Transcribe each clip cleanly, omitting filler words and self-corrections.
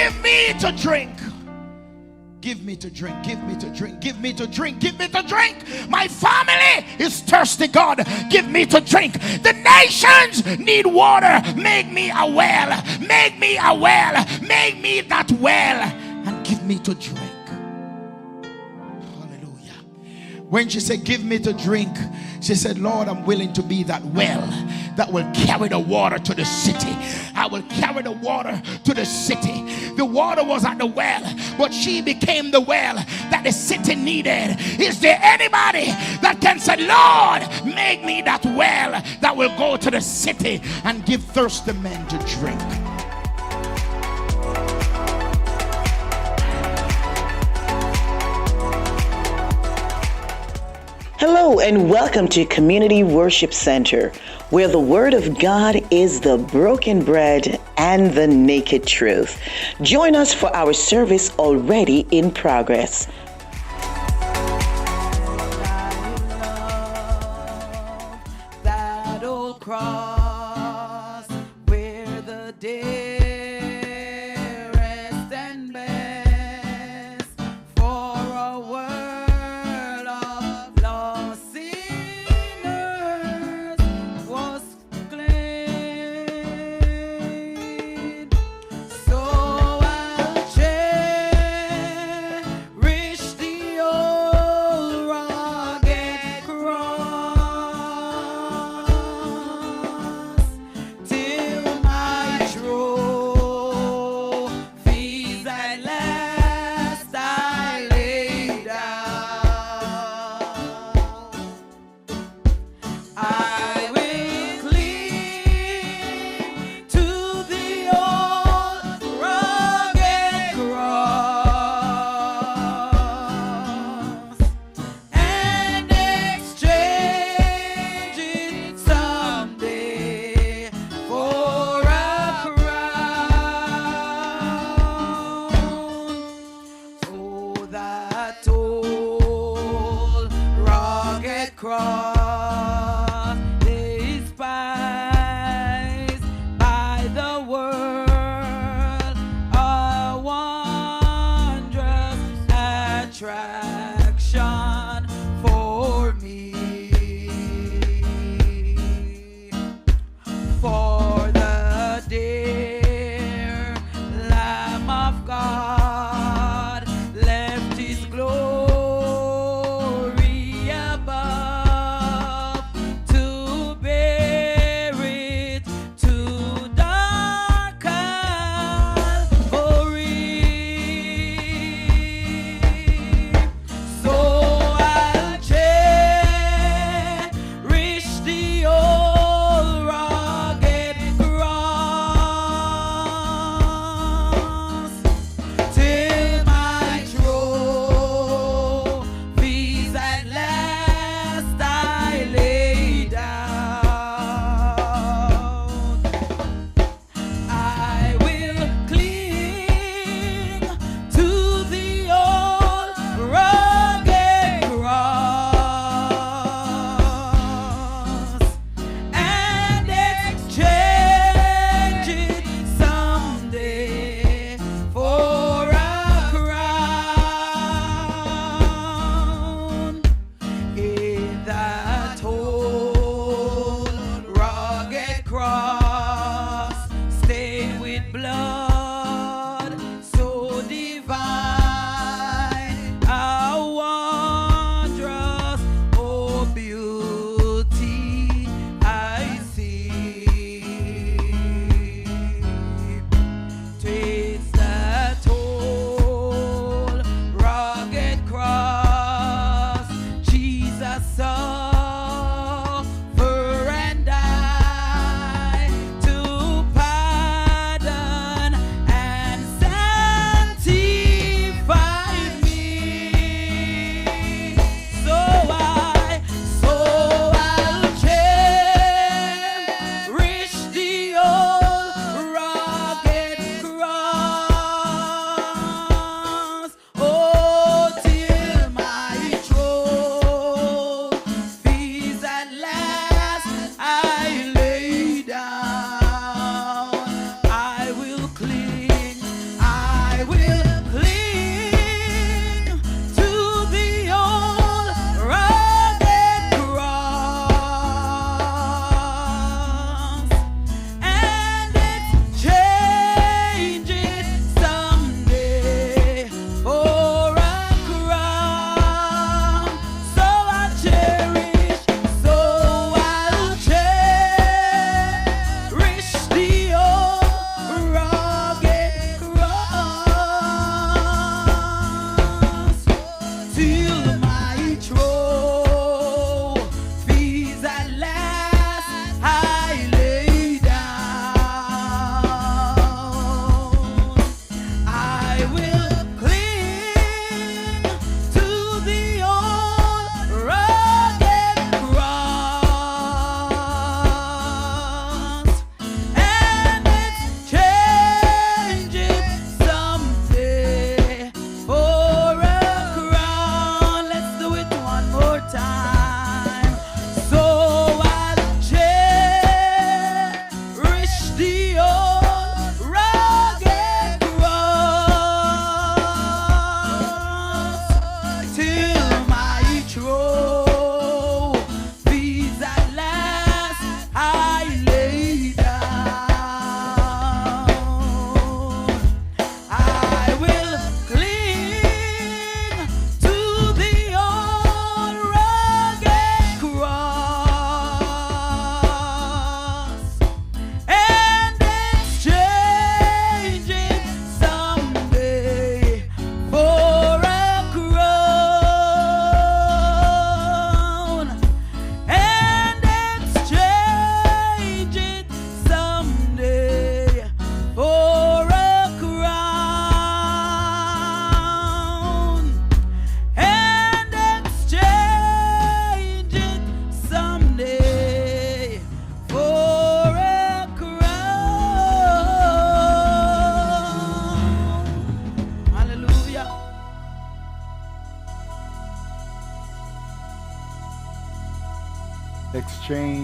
give me to drink. Give me to drink, give me to drink, give me to drink, give me to drink. My family is thirsty, God. Give me to drink. The nations need water. Make me a well. Make me a well. Make me that well. And give me to drink. Hallelujah. When she said, give me to drink, she said, Lord, I'm willing to be that well that will carry the water to the city. I will carry the water to the city. The water was at the well, but she became the well that the city needed. Is there anybody that can say, Lord, make me that well that will go to the city and give thirsty men to drink? Hello and welcome to Community Worship Center, where the Word of God is the broken bread and the naked truth. Join us for our service already in progress. That old cross where the dearest and best for a world of lost sinners was claimed. So I'll cherish the old rugged cross till my true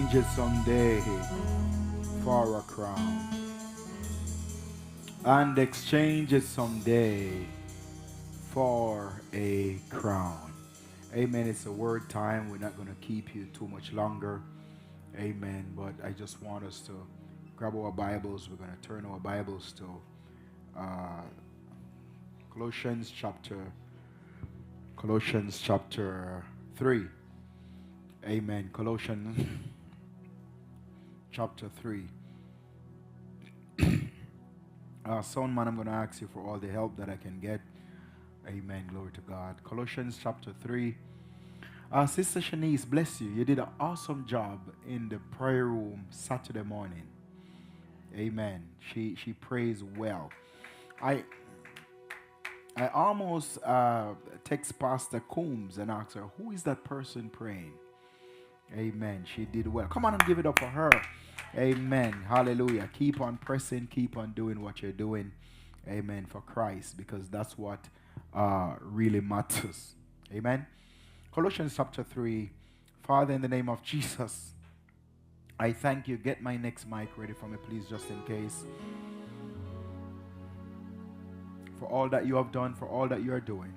exchanges someday for a crown. And exchange it someday for a crown. Amen. It's a word time. We're not going to keep you too much longer. Amen. But I just want us to grab our Bibles. We're going to turn our Bibles to Colossians chapter 3. Amen. Colossians chapter 3. Son, man, I'm going to ask you for all the help that I can get. Amen. Glory to God. Colossians chapter 3. Sister Shanice, bless you. You did an awesome job in the prayer room Saturday morning. Amen. She prays well. I almost text Pastor Coombs and asked her, who is that person praying? Amen. She did well. Come on and give it up for her. Amen. Hallelujah. Keep on pressing. Keep on doing what you're doing. Amen. For Christ, because that's what really matters. Amen. Colossians chapter 3. Father, in the name of Jesus, I thank you. Get my next mic ready for me, please, just in case. For all that you have done, for all that you are doing,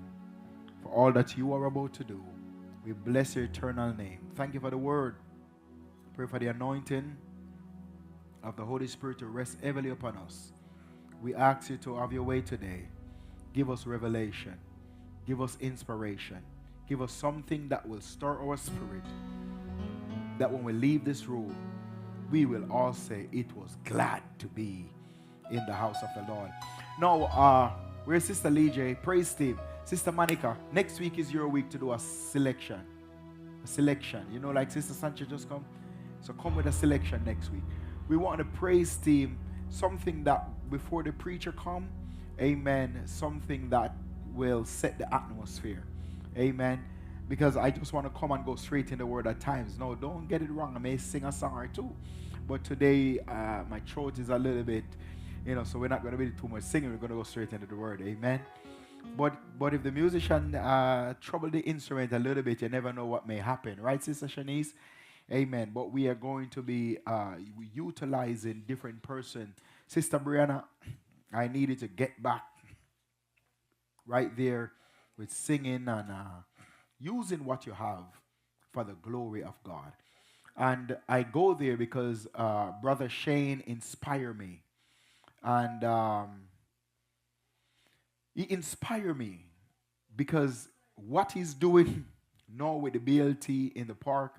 for all that you are about to do. We bless your eternal name. Thank you for the word. Pray for the anointing of the Holy Spirit to rest heavily upon us. We ask you to have your way today. Give us revelation. Give us inspiration. Give us something that will stir our spirit. That when we leave this room, we will all say, it was glad to be in the house of the Lord. Now, where's Sister Lee J? Praise team. Sister Monica, next week is your week to do a selection. A selection. You know, like Sister Sanchez just come. So come with a selection next week. We want the praise team, something that before the preacher come, amen, something that will set the atmosphere. Amen. Because I just want to come and go straight in the word at times. No, don't get it wrong. I may sing a song or two. But today, my throat is a little bit, so we're not going to be too much singing. We're going to go straight into the word. Amen. But if the musician trouble the instrument a little bit, you never know what may happen. Right, Sister Shanice? Amen. But we are going to be utilizing different person. Sister Brianna, I needed to get back right there with singing and using what you have for the glory of God. And I go there because Brother Shane inspired me. And he inspired me because what he's doing now with the BLT in the park,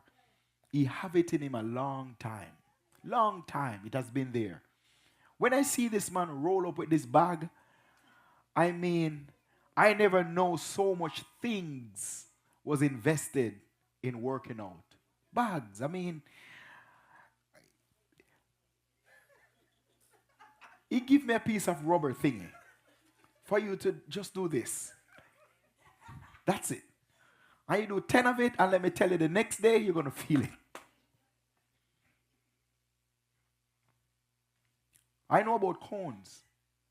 he have it in him a long time. Long time. It has been there. When I see this man roll up with this bag, I mean, I never know so much things was invested in working out. Bags, I mean, he give me a piece of rubber thingy for you to just do this. That's it. And you do 10 of it, and let me tell you, the next day you're going to feel it. I know about cones,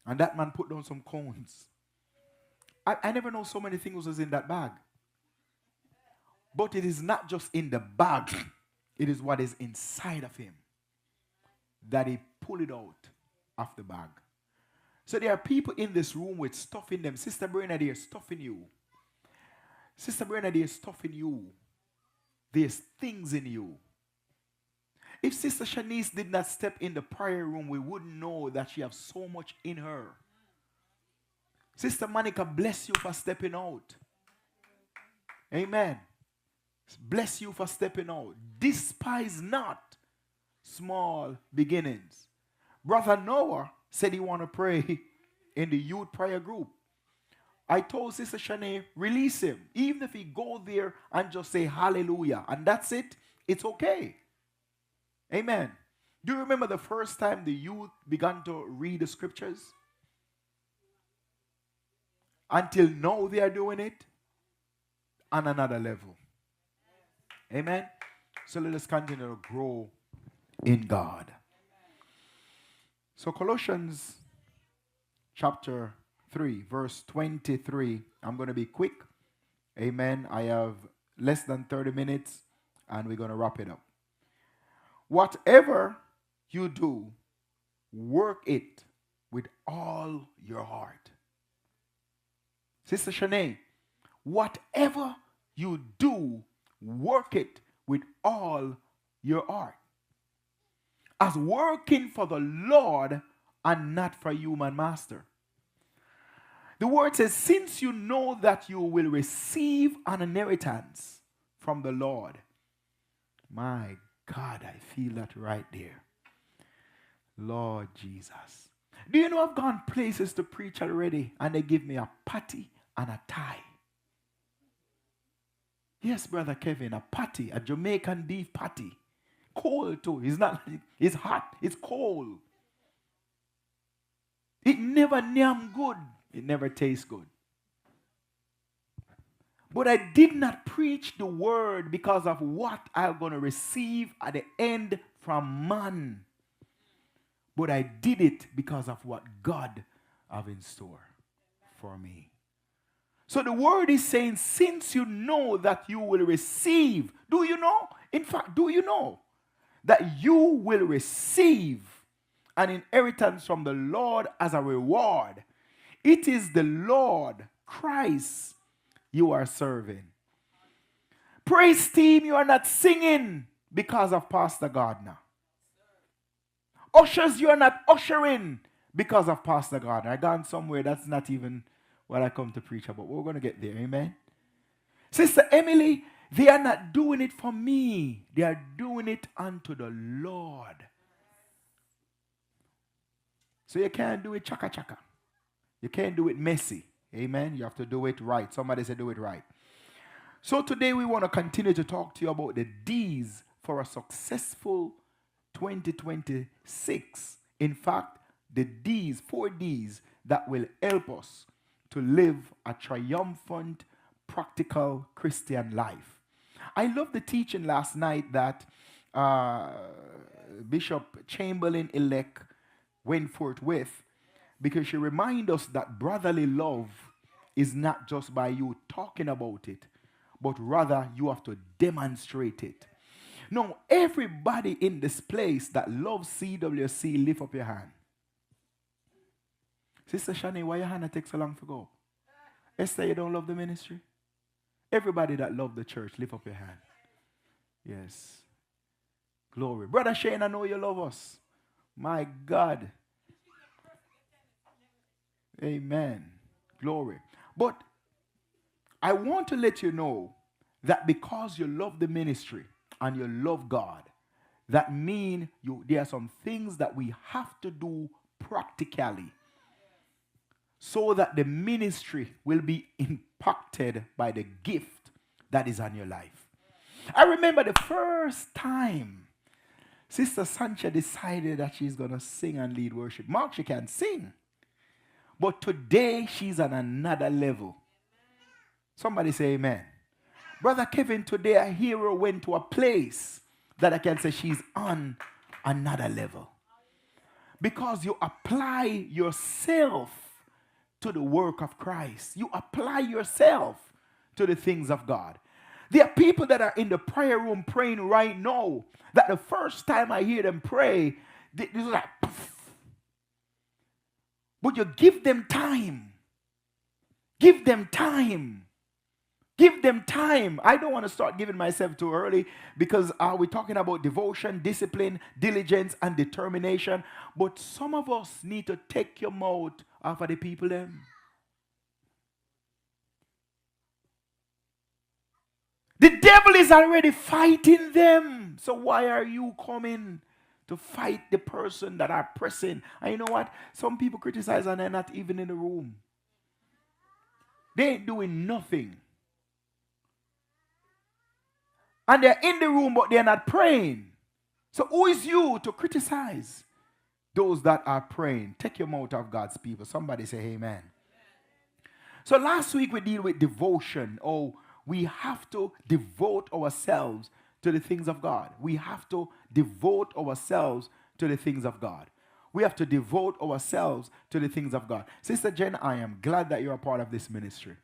and that man put down some cones. I never know so many things was in that bag. But it is not just in the bag. It is what is inside of him that he pulled it out of the bag. So there are people in this room with stuff in them. Sister Brenna, there's stuff in you. Sister Brenna, there's stuff in you. There's things in you. If Sister Shanice did not step in the prayer room, we wouldn't know that she has so much in her. Sister Monica, bless you for stepping out. Amen. Bless you for stepping out. Despise not small beginnings. Brother Noah said he want to pray in the youth prayer group. I told Sister Shanae, release him. Even if he go there and just say hallelujah, and that's it, it's okay. Amen. Do you remember the first time the youth began to read the scriptures? Until now they are doing it on another level. Amen. So let us continue to grow in God. So Colossians chapter 3, verse 23. I'm going to be quick. Amen. I have less than 30 minutes and we're going to wrap it up. whatever you do, work it with all your heart. Sister Shanae, whatever you do, work it with all your heart. As working for the Lord and not for human master. The word says, since you know that you will receive an inheritance from the Lord. My God, I feel that right there. Lord Jesus. Do you know I've gone places to preach already and they give me a patty and a tie? Yes, Brother Kevin, a patty, a Jamaican beef patty. Cold too. It's hot. It's cold. It never nyam good. It never tastes good. But I did not preach the word because of what I'm going to receive at the end from man. But I did it because of what God have in store for me. So the word is saying, since you know that you will receive, do you know? In fact, do you know that you will receive an inheritance from the Lord as a reward? It is the Lord Christ you are serving. Praise team, you are not singing because of Pastor Gardner. Ushers, you are not ushering because of Pastor Gardner. I gone somewhere that's not even what I come to preach about. We're going to get there, amen? Sister Emily, they are not doing it for me. They are doing it unto the Lord. So you can't do it chaka chaka. You can't do it messy. Amen. You have to do it right. Somebody said do it right. So today we want to continue to talk to you about the D's for a successful 2026. In fact, the D's, 4 D's that will help us to live a triumphant, practical Christian life. I love the teaching last night that Bishop Chamberlain-elect went forth with, because she reminds us that brotherly love is not just by you talking about it, but rather you have to demonstrate it. Now, everybody in this place that loves CWC, lift up your hand. Sister Shani, why your hand take so long to go? Esther, you don't love the ministry? Everybody that love the church, lift up your hand. Yes. Glory. Brother Shane, I know you love us. My God. Amen. Glory. But I want to let you know that because you love the ministry and you love God, that means there are some things that we have to do practically so that the ministry will be impacted by the gift that is on your life. I remember the first time Sister Sancha decided that she's going to sing and lead worship. Mark, she can sing. But today, she's on another level. Somebody say amen. Brother Kevin, today a hero went to a place that I can say she's on another level. Because you apply yourself to the work of Christ. You apply yourself to the things of God. There are people that are in the prayer room praying right now that the first time I hear them pray, this is like, poof. But you give them time. Give them time. Give them time. I don't want to start giving myself too early because we're talking about devotion, discipline, diligence, and determination. But some of us need to take your mouth off of the people them. The devil is already fighting them. So why are you coming to fight the person that are pressing? And you know what? Some people criticize and they're not even in the room. They ain't doing nothing. And they're in the room, but they're not praying. So who is you to criticize those that are praying? Take your mouth off God's people. Somebody say amen. So last week we deal with devotion. Oh, we have to devote ourselves to the things of God. We have to devote ourselves to the things of God. We have to devote ourselves to the things of God. Sister Jen, I am glad that you're a part of this ministry.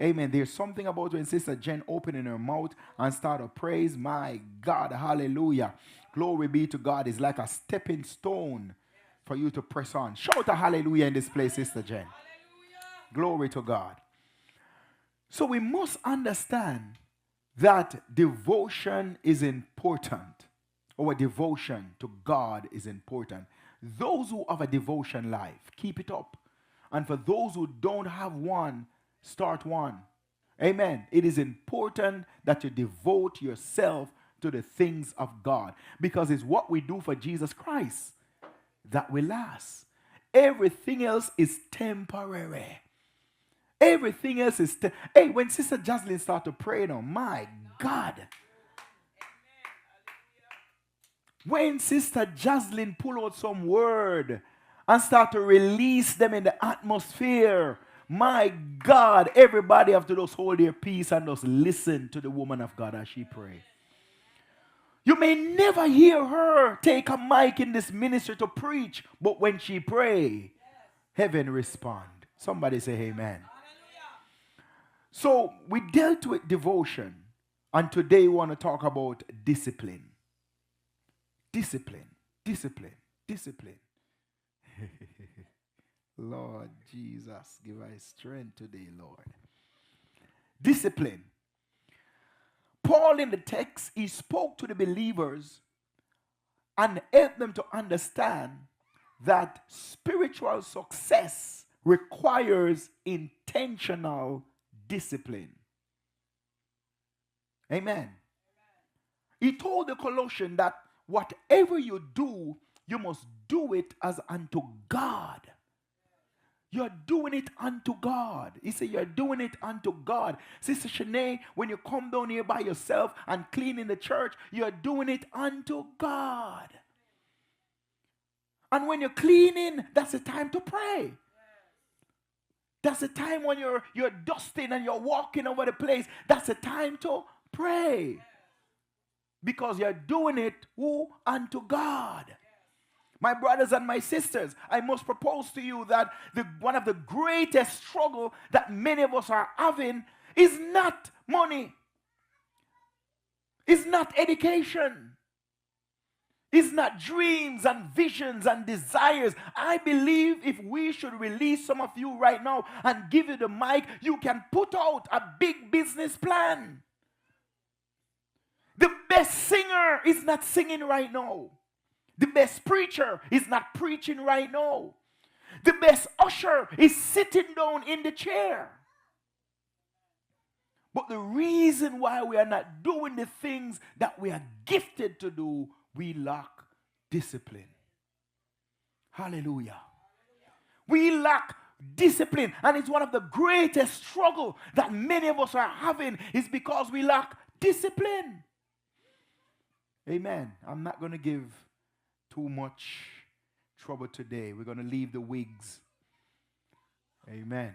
Amen. There's something about when Sister Jen opening her mouth and start a praise. My God, hallelujah. glory be to God, is like a stepping stone for you to press on. Shout a hallelujah in this place, Sister Jen. Glory to God. So we must understand that devotion is important. Our devotion to God is important. Those who have a devotion life, keep it up. And for those who don't have one, start one. Amen. It is important that you devote yourself to the things of God, because it's what we do for Jesus Christ that will last. Everything else is temporary. Everything else is hey, when Sister Jocelyn started to pray now, my God. When Sister Jocelyn pull out some word and start to release them in the atmosphere, my God, everybody have to just hold their peace and just listen to the woman of God as she pray. You may never hear her take a mic in this ministry to preach, but when she pray, heaven respond. Somebody say amen. So we dealt with devotion, and today we want to talk about discipline. Discipline, discipline, discipline. Lord Jesus, give us strength today, Lord. Discipline. Paul in the text, he spoke to the believers and helped them to understand that spiritual success requires intentional discipline. Amen. He told the Colossians that whatever you do, you must do it as unto God. You're doing it unto God. He said you're doing it unto God. Sister Shanae, when you come down here by yourself and clean in the church, you're doing it unto God. And when you're cleaning, that's the time to pray. That's the time when you're dusting and you're walking over the place. That's the time to pray. Because you're doing it unto God. My brothers and my sisters, I must propose to you that one of the greatest struggle that many of us are having is not money. It's not education. It's not dreams and visions and desires. I believe if we should release some of you right now and give you the mic, you can put out a big business plan. The best singer is not singing right now. The best preacher is not preaching right now. The best usher is sitting down in the chair. But the reason why we are not doing the things that we are gifted to do, we lack discipline. Hallelujah. We lack discipline. And it's one of the greatest struggles that many of us are having is because we lack discipline. Amen. I'm not going to give too much trouble today. We're going to leave the wigs. Amen.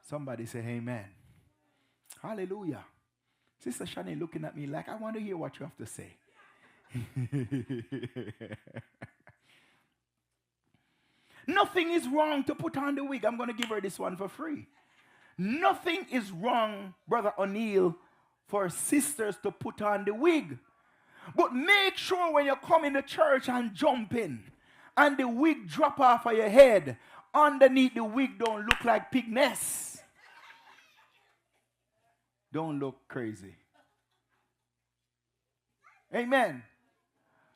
Somebody say amen. Hallelujah. Sister Shani looking at me like, I want to hear what you have to say. Nothing is wrong to put on the wig. I'm going to give her this one for free. Nothing is wrong, Brother O'Neill, for sisters to put on the wig. But make sure when you come in the church and jump in and the wig drop off of your head, underneath the wig don't look like pig nests. Don't look crazy. Amen.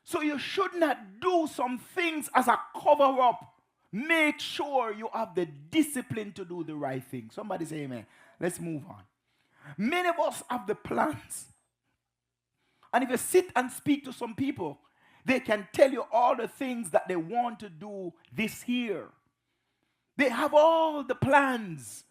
So you should not do some things as a cover-up. Make sure you have the discipline to do the right thing. Somebody say amen. Let's move on. Many of us have the plans. And if you sit and speak to some people, they can tell you all the things that they want to do this year. They have all the plans.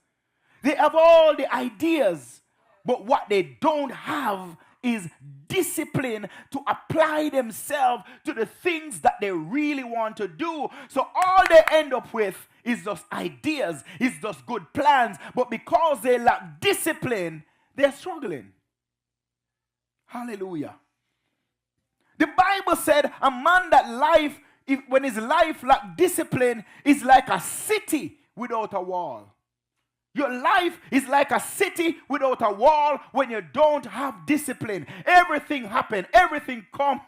They have all the ideas. But what they don't have is discipline to apply themselves to the things that they really want to do. So all they end up with is just ideas, is just good plans. But because they lack discipline, they're struggling. Hallelujah. The Bible said a man that when his life lack discipline is like a city without a wall. Your life is like a city without a wall when you don't have discipline. Everything happen, everything come.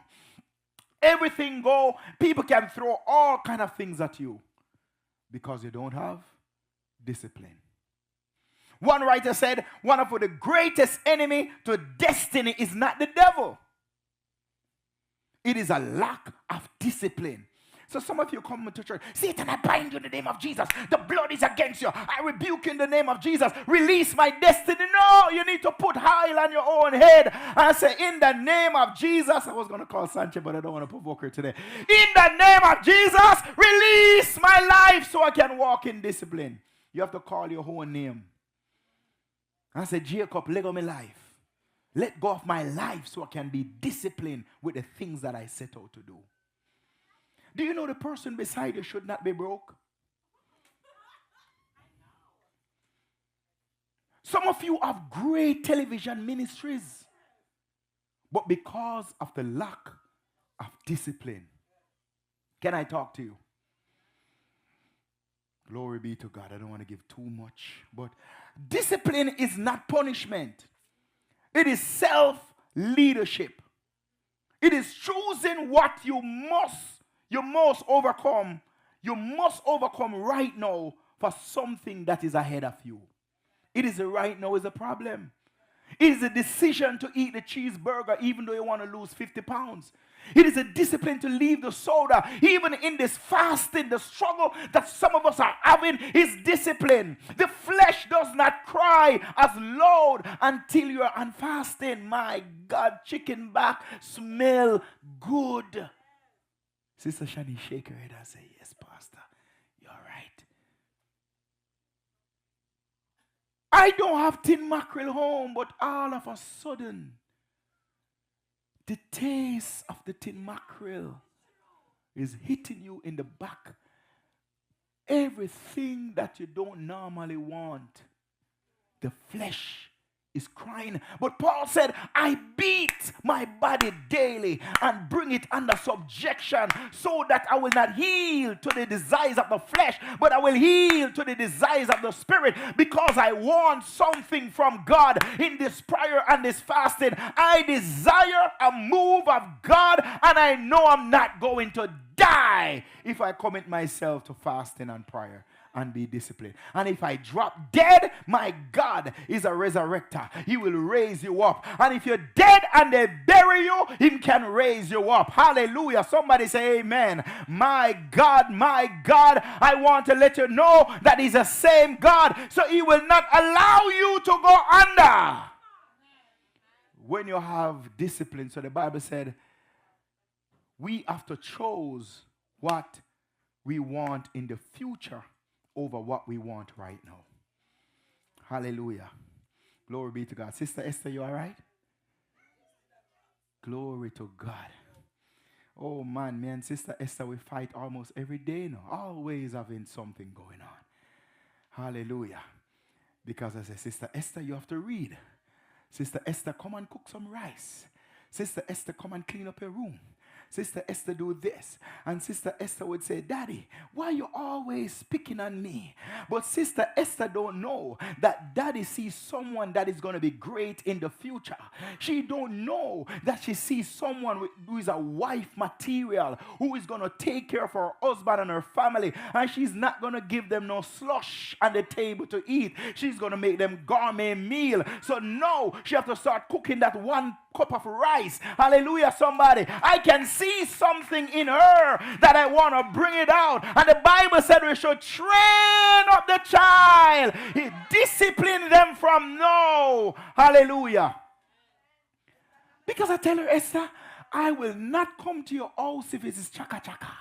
Everything go. People can throw all kind of things at you because you don't have discipline. One writer said, one of the greatest enemy to destiny is not the devil. It is a lack of discipline. So some of you come to church, Satan, I bind you in the name of Jesus. The blood is against you. I rebuke you in the name of Jesus. Release my destiny. No, you need to put oil on your own head and say, in the name of Jesus. I was going to call Sanchez, but I don't want to provoke her today. In the name of Jesus, release my life so I can walk in discipline. You have to call your own name. I said, Jacob, let go of my life. Let go of my life so I can be disciplined with the things that I set out to do. Do you know the person beside you should not be broke? Some of you have great television ministries, but because of the lack of discipline, can I talk to you? Glory be to God. I don't want to give too much, but discipline is not punishment. It is self-leadership. It is choosing what you must overcome. You must overcome right now for something that is ahead of you. It is right now is a problem. It is a decision to eat the cheeseburger even though you want to lose 50 pounds. It is a discipline to leave the soda. Even in this fasting, the struggle that some of us are having is discipline. The flesh does not cry as loud until you are on fasting. My God, chicken back smell good. Sister Shani, shake her head and say, yes, Pastor, you're right. I don't have tin mackerel home, but all of a sudden, the taste of the tin mackerel is hitting you in the back. Everything that you don't normally want, the flesh is crying. But Paul said, I beat my body daily and bring it under subjection so that I will not yield to the desires of the flesh, but I will yield to the desires of the spirit, because I want something from God in this prayer and this fasting. I desire a move of God, and I know I'm not going to die if I commit myself to fasting and prayer and be disciplined. And if I drop dead, my God is a resurrector. He will raise you up. And if you're dead and they bury you, He can raise you up. Hallelujah. Somebody say amen. My God, I want to let you know that He's the same God. So He will not allow you to go under when you have discipline. So the Bible said, we have to choose what we want in the future over what we want right now. Hallelujah. Glory be to God. Sister Esther, you all right? Glory to God. Oh man, me and Sister Esther, we fight almost every day now. Always having something going on. Hallelujah. Because I say, Sister Esther, you have to read. Sister Esther, come and cook some rice. Sister Esther, come and clean up your room. Sister Esther, do this. And Sister Esther would say, Daddy, why you always picking on me? But Sister Esther don't know that Daddy sees someone that is going to be great in the future. She don't know that she sees someone who is a wife material, who is going to take care of her husband and her family. And she's not going to give them no slush on the table to eat. She's going to make them gourmet meal. So no, she have to start cooking that one cup of rice. Hallelujah, somebody. I can see something in her that I want to bring it out. And the Bible said we should train up the child. Discipline them from now. Hallelujah. Because I tell her, Esther, I will not come to your house if it is chaka-chaka.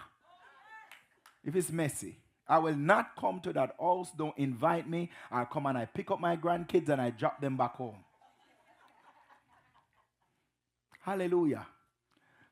If it's messy. I will not come to that house. Don't invite me. I'll come and I pick up my grandkids and I drop them back home. Hallelujah.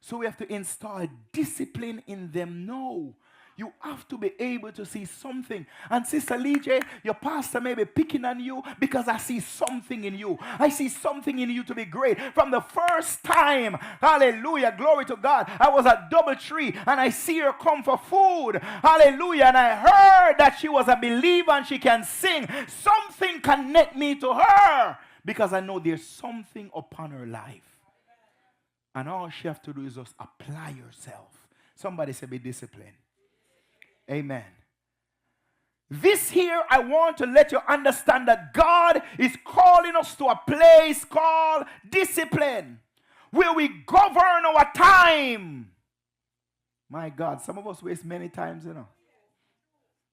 So we have to install discipline in them now. You have to be able to see something. And Sister Lee, your pastor may be picking on you because I see something in you. I see something in you to be great. From the first time, hallelujah, glory to God, I was at Doubletree and I see her come for food. Hallelujah. And I heard that she was a believer and she can sing. Something connect me to her because I know there's something upon her life. And all she have to do is just apply herself. Somebody say be disciplined. Amen. This here, I want to let you understand that God is calling us to a place called discipline, where we govern our time. My God, some of us waste many times, you know.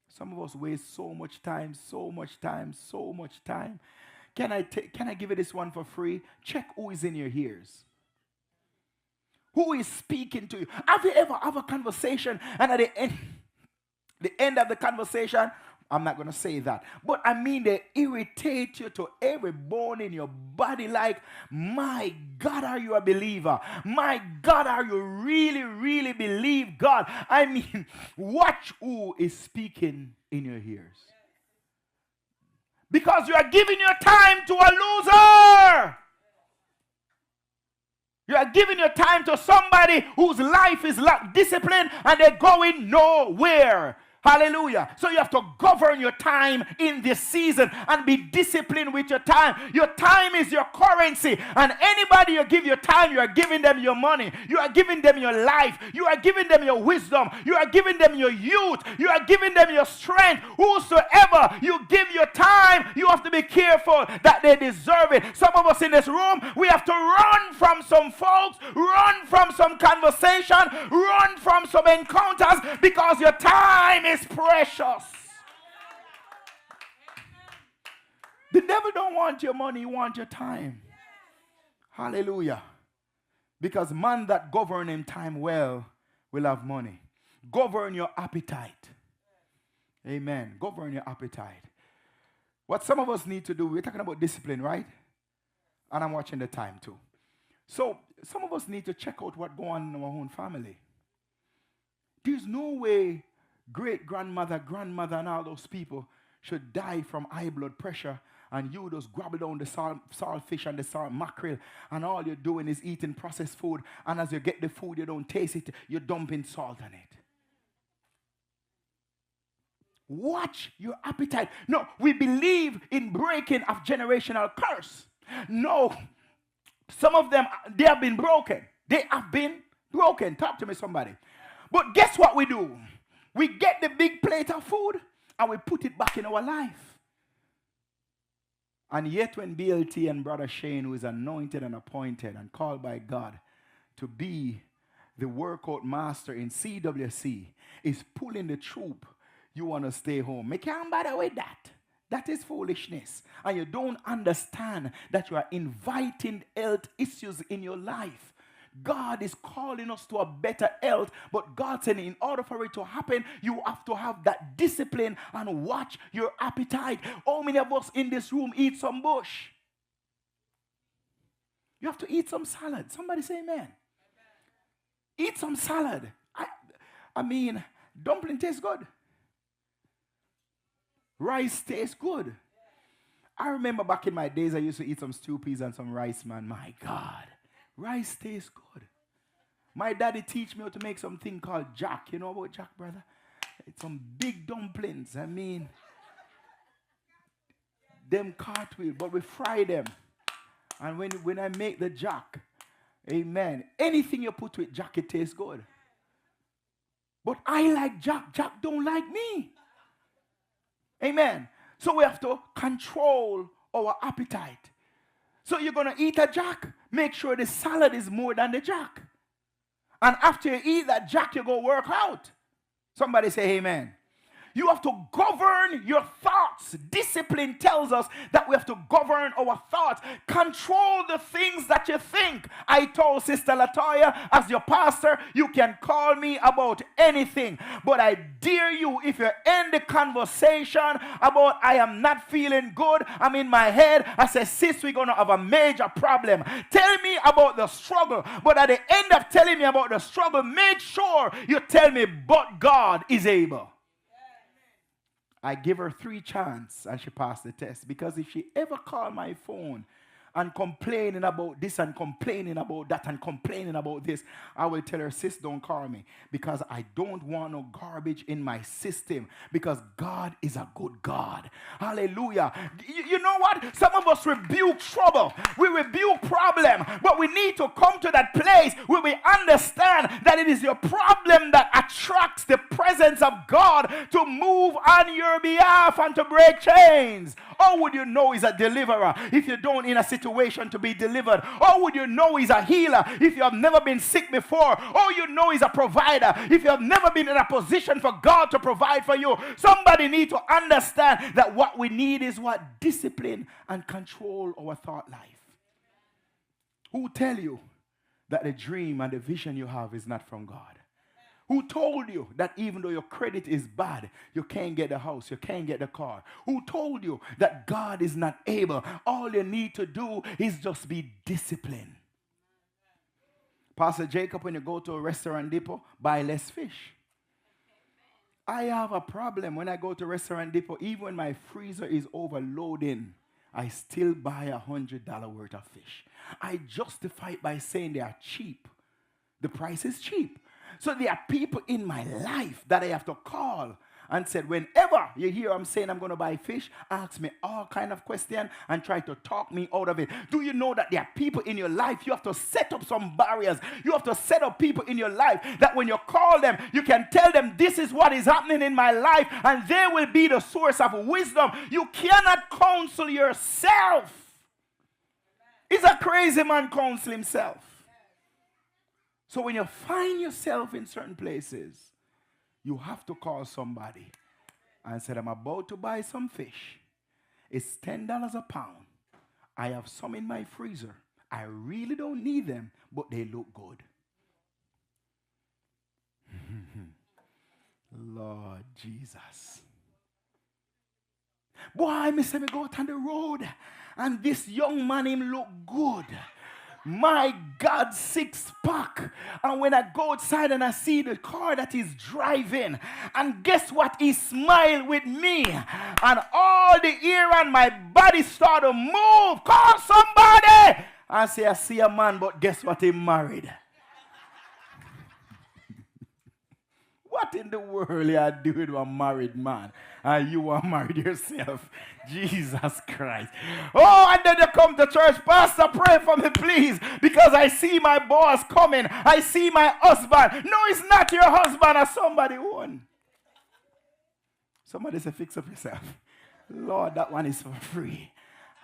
Some of us waste so much time, so much time, so much time. Can I give you this one for free? Check who is in your ears. Who is speaking to you? Have you ever have a conversation and at the end of the conversation, I'm not going to say that, but I mean they irritate you to every bone in your body like, my God, are you a believer? My God, are you really, really believe God? I mean, watch who is speaking in your ears. Because you are giving your time to a loser. You are giving your time to somebody whose life is lack discipline and they're going nowhere. Hallelujah. So you have to govern your time in this season and be disciplined with your time. Your time is your currency. And anybody you give your time, you are giving them your money. You are giving them your life. You are giving them your wisdom. You are giving them your youth. You are giving them your strength. Whosoever you give your time, you have to be careful that they deserve it. Some of us in this room, we have to run from some folks, run from some conversation, run from some encounters because your time is precious. The devil don't want your money, he wants your time. Hallelujah. Because man that govern him time well will have money. Govern your appetite. Amen. Govern your appetite. What some of us need to do, we're talking about discipline, right? And I'm watching the time too. So some of us need to check out what's going on in our own family. There's no way great-grandmother, grandmother, and all those people should die from high blood pressure and you just grab down the salt fish and the salt mackerel and all you're doing is eating processed food and as you get the food you don't taste it, you're dumping salt on it. Watch your appetite. No, we believe in breaking of generational curse. No, some of them, they have been broken. They have been broken. Talk to me, somebody. But guess what we do? We get the big plate of food and we put it back in our life. And yet when BLT and Brother Shane, who is anointed and appointed and called by God to be the workout master in CWC, is pulling the troop, you want to stay home. Me can't bother with that. That is foolishness. And you don't understand that you are inviting health issues in your life. God is calling us to a better health, but God said in order for it to happen, you have to have that discipline and watch your appetite. How many of us in this room eat some bush? You have to eat some salad. Somebody say amen. Amen. Eat some salad. I mean, dumpling tastes good. Rice tastes good. I remember back in my days, I used to eat some stew peas and some rice, man. My God. Rice tastes good. My daddy teach me how to make something called jack. You know about jack, brother? It's some big dumplings. I mean, them cartwheel, but we fry them. And when I make the jack, amen, anything you put with jack, it tastes good. But I like jack. Jack don't like me. Amen. So we have to control our appetite. So you're going to eat a jack, make sure the salad is more than the jack. And after you eat that jack, you go work out. Somebody say amen. You have to govern your thoughts. Discipline tells us that we have to govern our thoughts. Control the things that you think. I told Sister Latoya, as your pastor, you can call me about anything. But I dare you, if you end the conversation about I am not feeling good, I'm in my head, I say, sis, we're going to have a major problem. Tell me about the struggle. But at the end of telling me about the struggle, make sure you tell me, but God is able. I give her 3 chances and she passed the test. Because if she ever called my phone and complaining about this and complaining about that and complaining about this, I will tell her, sis, don't call me, because I don't want no garbage in my system, because God is a good God. Hallelujah. You know what? Some of us rebuke trouble. We rebuke problem, but we need to come to that place where we understand that it is your problem that attracts the presence of God to move on your behalf and to break chains. How would you know he's a deliverer if you don't in a situation to be delivered? How would you know he's a healer if you have never been sick before? How you know he's a provider if you have never been in a position for God to provide for you? Somebody need to understand that what we need is what? Discipline and control our thought life. Who tell you that the dream and the vision you have is not from God? Who told you that even though your credit is bad, you can't get the house, you can't get the car? Who told you that God is not able? All you need to do is just be disciplined. Pastor Jacob, when you go to a restaurant depot, buy less fish. I have a problem when I go to restaurant depot. Even when my freezer is overloading, I still buy $100 worth of fish. I justify it by saying they are cheap. The price is cheap. So there are people in my life that I have to call and said, whenever you hear I'm saying I'm going to buy fish, ask me all kind of questions and try to talk me out of it. Do you know that there are people in your life, you have to set up some barriers. You have to set up people in your life that when you call them, you can tell them this is what is happening in my life, and they will be the source of wisdom. You cannot counsel yourself. Is a crazy man counsel himself? So when you find yourself in certain places, you have to call somebody and say, I'm about to buy some fish. It's $10 a pound. I have some in my freezer. I really don't need them, but they look good. Lord Jesus. Boy, I say me go out on the road, and this young man, him look good. My God, 6-pack. And when I go outside and I see the car that he's driving, and guess what? He smiled with me. And all the hair on my body started to move. Call somebody. I say, I see a man, but guess what? He married. What in the world are you doing to a married man? And you are married yourself. Jesus Christ. Oh, and then you come to church. Pastor, pray for me, please. Because I see my boss coming. I see my husband. No, it's not your husband or somebody one. Somebody say, fix up yourself. Lord, that one is for free.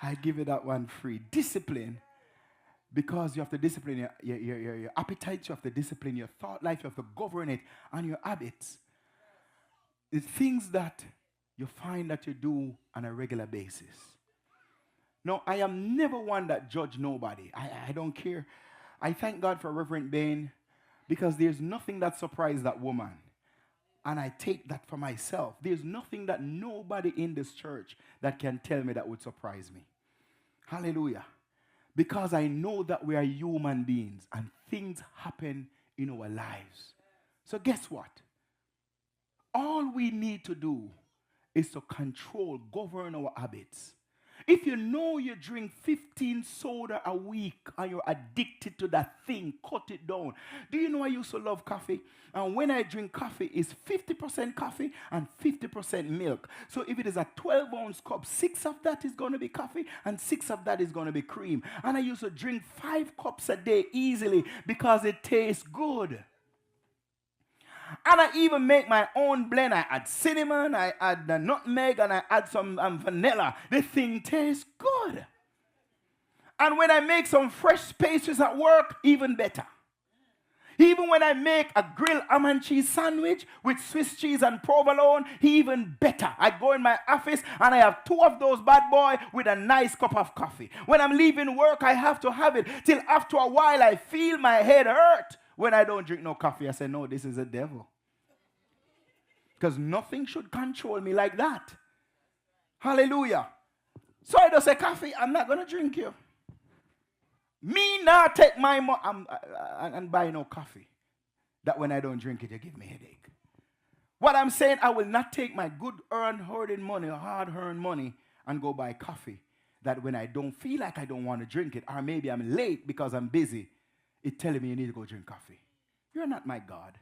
I give you that one free. Discipline. Because you have to discipline your appetite, you have to discipline your thought life, you have to govern it, and your habits. The things that you find that you do on a regular basis. No, I am never one that judge nobody. I don't care. I thank God for Reverend Bain, because there's nothing that surprised that woman. And I take that for myself. There's nothing that nobody in this church that can tell me that would surprise me. Hallelujah. Because I know that we are human beings and things happen in our lives. So guess what? All we need to do is to govern our habits. If you know you drink 15 soda a week and you're addicted to that thing, cut it down. Do you know I used to love coffee? And when I drink coffee, it's 50% coffee and 50% milk. So if it is a 12-ounce cup, 6 of that is going to be coffee and 6 of that is going to be cream. And I used to drink 5 cups a day easily because it tastes good. And I even make my own blend. I add cinnamon, I add the nutmeg, and I add some vanilla. The thing tastes good. And when I make some fresh pastries at work, even better. Even when I make a grilled ham and cheese sandwich with Swiss cheese and provolone, even better. I go in my office and I have 2 of those bad boys with a nice cup of coffee. When I'm leaving work, I have to have it. Till after a while, I feel my head hurt. When I don't drink no coffee, I say, no, this is a devil. Because nothing should control me like that. Hallelujah. So I just say, coffee, I'm not going to drink you. Me not take my money and buy no coffee. That when I don't drink it, you give me a headache. What I'm saying, I will not take my good hard-earned money and go buy coffee. that when I don't feel like I don't want to drink it, or maybe I'm late because I'm busy, it's telling me you need to go drink coffee. You're not my God.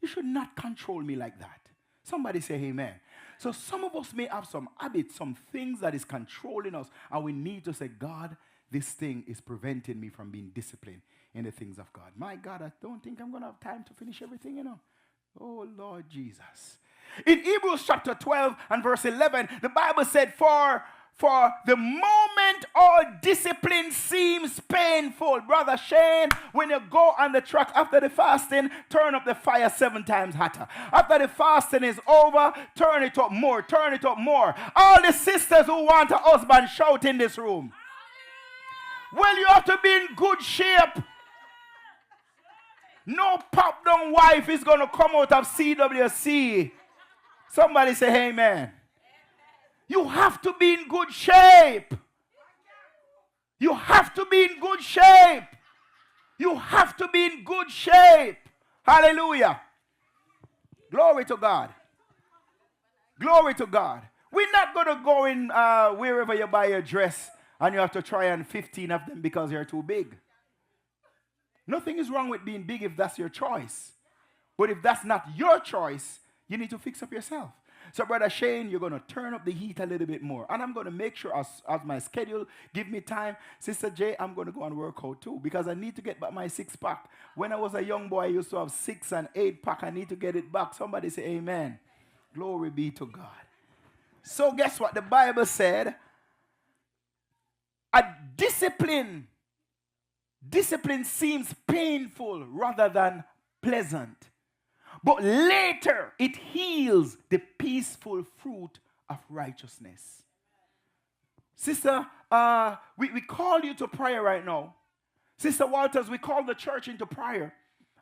You should not control me like that. Somebody say amen. So some of us may have some habits, some things that is controlling us, and we need to say, God, this thing is preventing me from being disciplined in the things of God. My God, I don't think I'm going to have time to finish everything, Oh, Lord Jesus. In Hebrews chapter 12 and verse 11, the Bible said, For the moment all discipline seems painful. Brother Shane, when you go on the track after the fasting, turn up the fire 7 times hotter. After the fasting is over, turn it up more, turn it up more. All the sisters who want a husband, shout in this room. Well, you have to be in good shape. No pop-down wife is going to come out of CWC. Somebody say amen. You have to be in good shape. You have to be in good shape. You have to be in good shape. Hallelujah. Glory to God. Glory to God. We're not going to go in wherever you buy your dress and you have to try on 15 of them because you're too big. Nothing is wrong with being big if that's your choice. But if that's not your choice, you need to fix up yourself. So, Brother Shane, you're going to turn up the heat a little bit more. And I'm going to make sure as my schedule give me time. Sister J, I'm going to go and work out too because I need to get back my 6-pack. When I was a young boy, I used to have 6 and 8-pack. I need to get it back. Somebody say amen. Glory be to God. So guess what? The Bible said, a discipline seems painful rather than pleasant. But later, it heals the peaceful fruit of righteousness. Sister, we call you to prayer right now. Sister Walters, we call the church into prayer.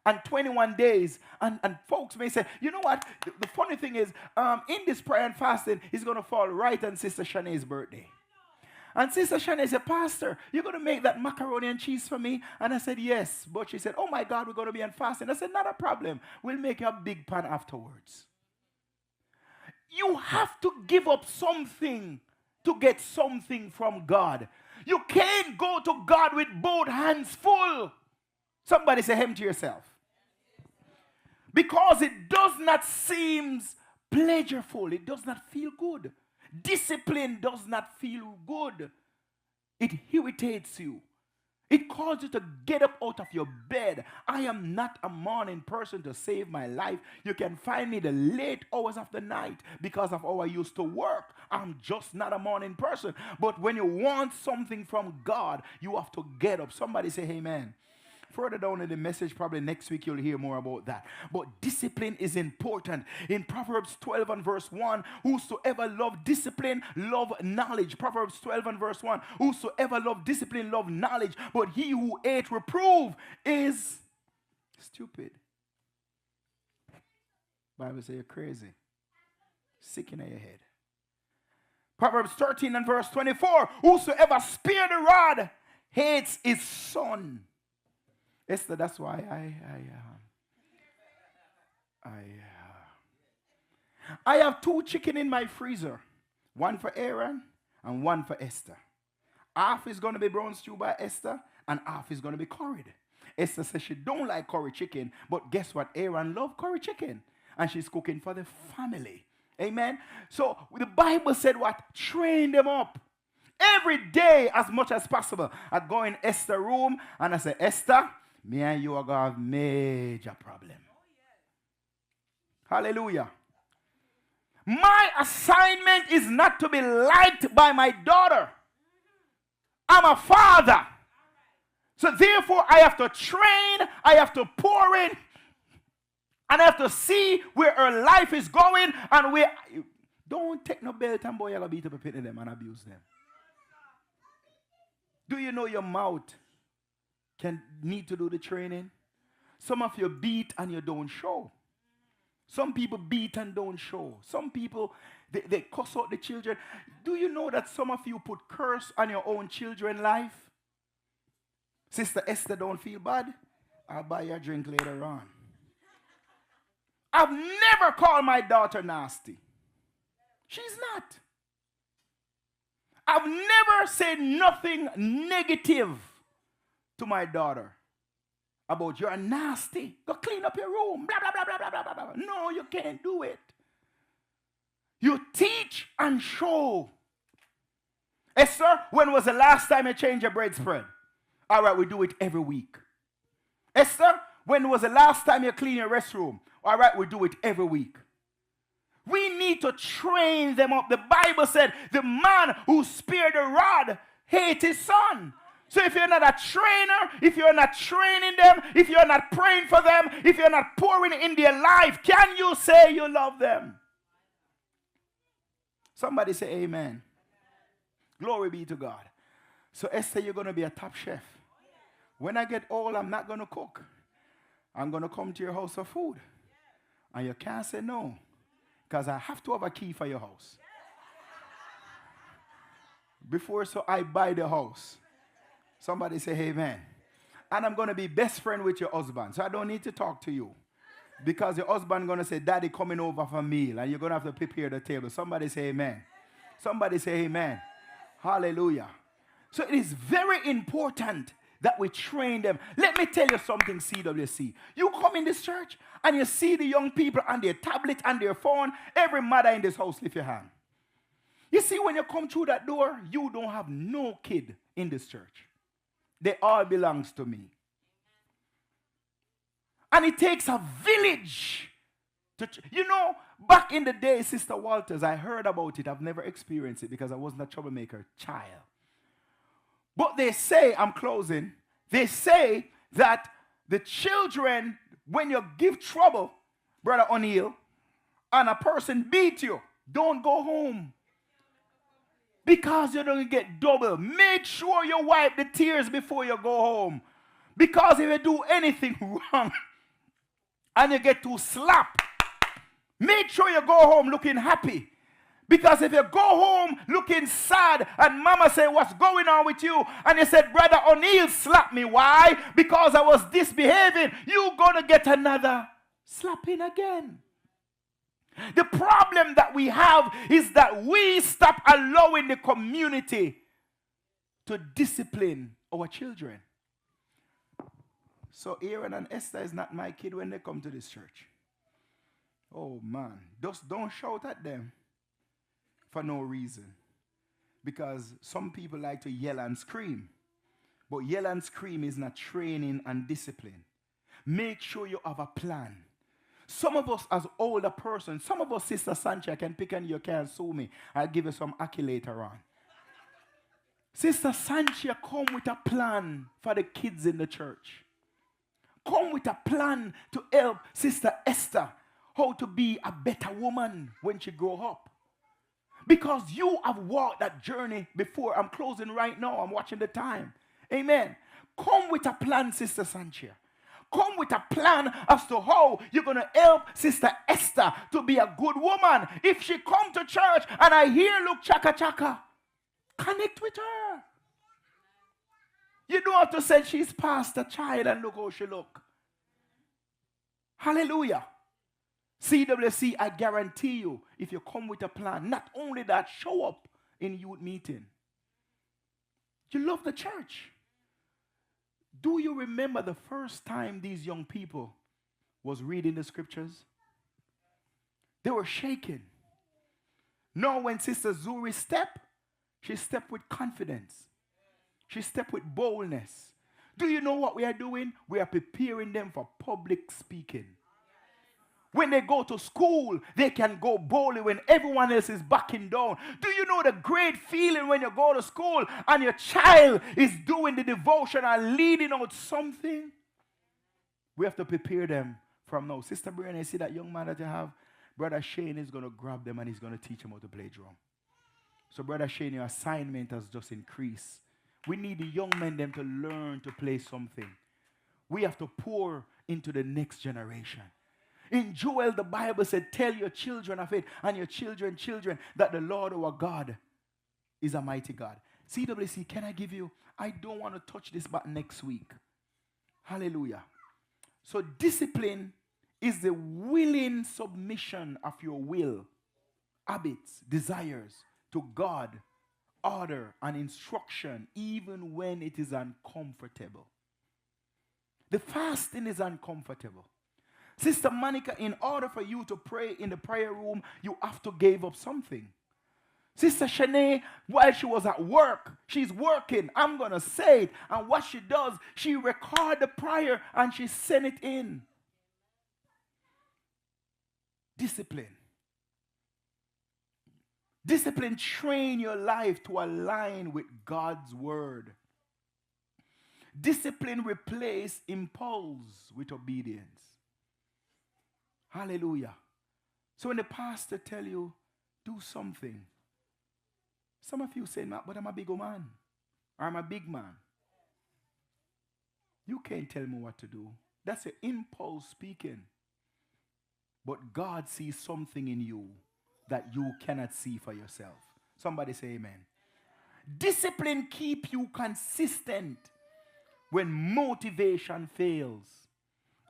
And 21 days. And folks may say, you know what? The funny thing is, in this prayer and fasting, it's going to fall right on Sister Shanae's birthday. And Sister Shanae said, Pastor, you're going to make that macaroni and cheese for me? And I said, yes. But she said, oh my God, we're going to be on fasting. I said, not a problem. We'll make you a big pan afterwards. You have to give up something to get something from God. You can't go to God with both hands full. Somebody say, hem to yourself. Because it does not seem pleasurable. It does not feel good. Discipline does not feel good. It irritates you. It calls you to get up out of your bed. I am not a morning person to save my life. You can find me the late hours of the night because of how I used to work. I'm just not a morning person. But when you want something from God, you have to get up. Somebody say amen. Further down in the message, probably next week, you'll hear more about that. But discipline is important. In Proverbs 12 and verse 1, whosoever love discipline, love knowledge. Proverbs 12 and verse 1, whosoever love discipline, love knowledge. But he who hate reprove is stupid. Bible says you're crazy. Sick in your head. Proverbs 13 and verse 24, whosoever spare the rod hates his son. Esther, that's why I have 2 chicken in my freezer. One for Aaron and one for Esther. Half is going to be brown stew by Esther and half is going to be curried. Esther says she don't like curry chicken, but guess what? Aaron loves curry chicken. And she's cooking for the family. Amen? So the Bible said what? Train them up. Every day as much as possible. I go in Esther's room and I say, Esther, me and you are going to have major problem. Hallelujah. My assignment is not to be liked by my daughter. I'm a father. So therefore, I have to train, I have to pour in, and I have to see where her life is going and where. Don't take no belt and boy, you'll beat up a pit of them and abuse them. Do you know your mouth can need to do the training? Some of you beat and you don't show. Some people beat and don't show. Some people, they cuss out the children. Do you know that some of you put curse on your own children's life? Sister Esther, don't feel bad. I'll buy you a drink later on. I've never called my daughter nasty. She's not. I've never said nothing negative to my daughter about you're nasty. Go clean up your room. Blah, blah, blah, blah, blah, blah, blah. No, you can't do it. You teach and show. Esther, when was the last time you changed your bread spread? All right, we do it every week. Esther, when was the last time you clean your restroom? All right, we do it every week. We need to train them up. The Bible said the man who spared the rod hates his son. So if you're not a trainer, if you're not training them, if you're not praying for them, if you're not pouring in their life, can you say you love them? Somebody say amen. Glory be to God. So Esther, you're going to be a top chef. When I get old, I'm not going to cook. I'm going to come to your house for food. And you can't say no. Because I have to have a key for your house. Before so I buy the house. Somebody say amen. And I'm going to be best friend with your husband. So I don't need to talk to you. Because your husband going to say, Daddy coming over for a meal. And you're going to have to prepare the table. Somebody say amen. Somebody say amen. Hallelujah. So it is very important that we train them. Let me tell you something, CWC. You come in this church and you see the young people on their tablet and their phone. Every mother in this house, lift your hand. You see, when you come through that door, you don't have no kid in this church. They all belongs to me. And it takes a village to, you know, back in the day, Sister Walters, I heard about it. I've never experienced it because I wasn't a troublemaker child. But they say, I'm closing, they say that the children, when you give trouble, Brother O'Neill, and a person beat you, don't go home. Because you don't get double. Make sure you wipe the tears before you go home. Because if you do anything wrong and you get to slap, make sure you go home looking happy. Because if you go home looking sad and mama say, what's going on with you? And you said, Brother O'Neill slapped me. Why? Because I was misbehaving. You're going to get another slapping again. The problem that we have is that we stop allowing the community to discipline our children. So Aaron and Esther is not my kid when they come to this church. Oh man, just don't shout at them for no reason. Because some people like to yell and scream. But yell and scream is not training and discipline. Make sure you have a plan. Some of us as older persons, some of us, Sister Sancha, can pick and you can't sue me. I'll give you some accolade later on. Sister Sancha, come with a plan for the kids in the church. Come with a plan to help Sister Esther how to be a better woman when she grow up. Because you have walked that journey before. I'm closing right now. I'm watching the time. Amen. Come with a plan, Sister Sancha. Come with a plan as to how you're going to help Sister Esther to be a good woman. If she come to church and I hear look chaka chaka, connect with her. You don't have to say she's past a child and look how she look. Hallelujah. CWC, I guarantee you, if you come with a plan, not only that, show up in youth meeting. You love the church. Do you remember the first time these young people was reading the scriptures? They were shaking. Now when Sister Zuri stepped, she stepped with confidence. She stepped with boldness. Do you know what we are doing? We are preparing them for public speaking. When they go to school, they can go boldly when everyone else is backing down. Do you know the great feeling when you go to school and your child is doing the devotion and leading out something? We have to prepare them from now. Sister Brianna, you see that young man that you have? Brother Shane is going to grab them and he's going to teach them how to play drum. So Brother Shane, your assignment has just increased. We need the young men them to learn to play something. We have to pour into the next generation. In Joel, the Bible said, tell your children of it and your children, that the Lord our God is a mighty God. CWC, can I give you, I don't want to touch this but next week. Hallelujah. So discipline is the willing submission of your will, habits, desires to God order and instruction even when it is uncomfortable. The fasting is uncomfortable. Sister Monica, in order for you to pray in the prayer room, you have to give up something. Sister Shanae, while she was at work, she's working, I'm going to say it. And what she does, she records the prayer and she send it in. Discipline. Discipline train your life to align with God's word. Discipline replace impulse with obedience. Hallelujah. So when the pastor tell you, do something, some of you say, but I'm a big man, or I'm a big man. You can't tell me what to do. That's an impulse speaking. But God sees something in you that you cannot see for yourself. Somebody say amen. Discipline keep you consistent when motivation fails.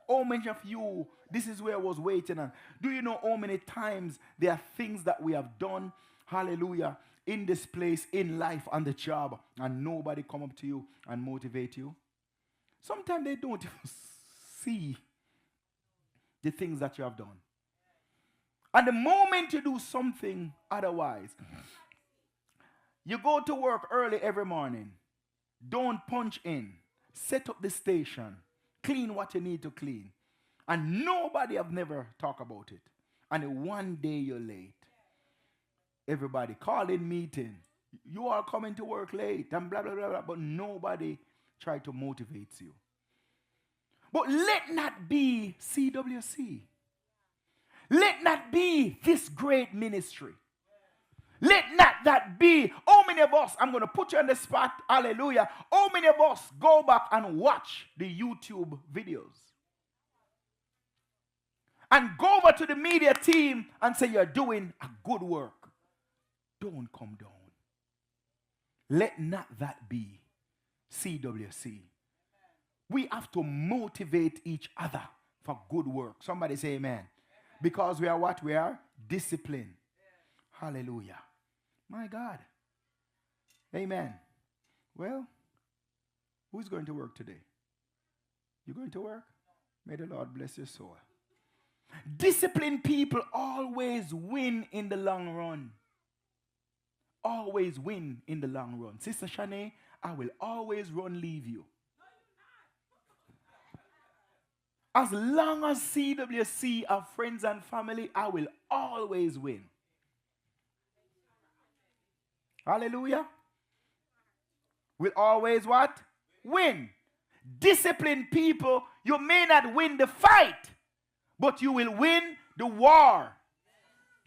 How many of you, this is where I was waiting on. Do you know how many times there are things that we have done, hallelujah, in this place, in life, on the job, and nobody come up to you and motivate you? Sometimes they don't even see the things that you have done. And the moment you do something otherwise, you go to work early every morning, don't punch in, set up the station, clean what you need to clean, and nobody have never talked about it. And one day you're late. Everybody call in meeting. You are coming to work late and blah, blah, blah, blah, but nobody try to motivate you. But let not be CWC. Let not be this great ministry. Let not that be. How many of us, I'm going to put you on the spot, hallelujah. How many of us go back and watch the YouTube videos? And go over to the media team and say you're doing a good work. Don't come down. Let not that be CWC. We have to motivate each other for good work. Somebody say amen. Because we are what? We are disciplined. Hallelujah. My God. Amen. Well, who's going to work today? You going to work? May the Lord bless your soul. Disciplined people always win in the long run. Always win in the long run. Sister Shanae, I will always leave you. As long as CWC are friends and family, I will always win. Hallelujah. Will always what? Win. Disciplined people, you may not win the fight, but you will win the war.